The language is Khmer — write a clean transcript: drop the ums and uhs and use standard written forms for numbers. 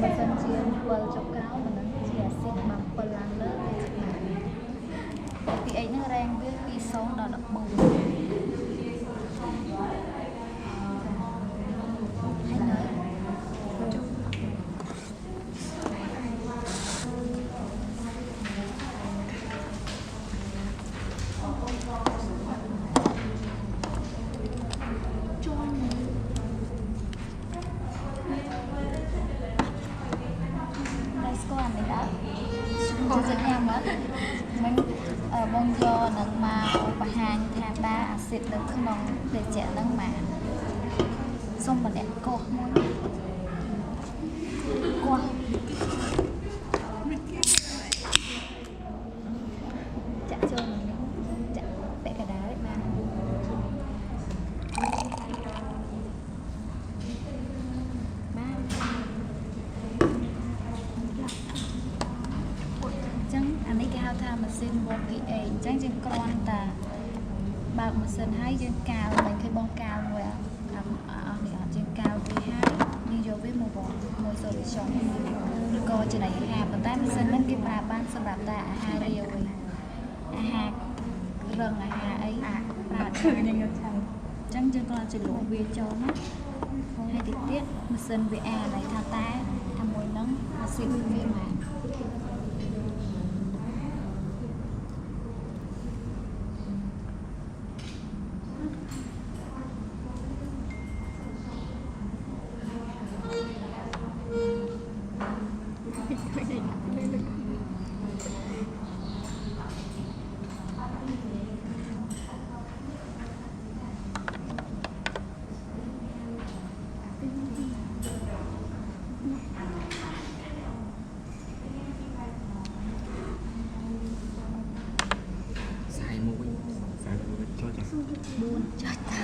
បើសិនជា7ចុកកោមិននឹងជាអាស៊ីតមក7ឡើងលើពីអីហ្នឹងរ៉េងវាពី0ដល់14ហើយនៅចិត្តញ៉ាំមកមិនបងយកនឹងមកបង្ហាញថាតាអាស៊ីតនៅក្នុងត្រជាក់ហ្នឹងមកសុំម្នាក់កោះមួយកោះចាក់ចូលនឹងចាក់ពាក់កណ្ដាលឲ្យបានអានេះគេហៅថាម៉ាស៊ីន VA អញ្ចឹងយើងគ្រាន់តែបើកម៉ាស៊ីនហើយយើងកាលមិនឃើញបងកាលមួយអស់នេះអត់យើងកាលវាហើយយើងយកវាមកបងមួយ solution ឬក៏ចំណីអាហារប៉ុន្តែម៉ាស៊ីនហ្នឹងគេប្រើបានសម្រាប់តែអាហាររាវអាហាររឹងអាហារអីប្រើឃើញខ្ញុំចាំអញ្ចឹងយើងគ្រាន់តែលក់វាចូលណាហើយតិចទៀតម៉ាស៊ីន VA ណៃថាតែមួយហ្នឹងម៉ាស៊ីនវាមក4ចុច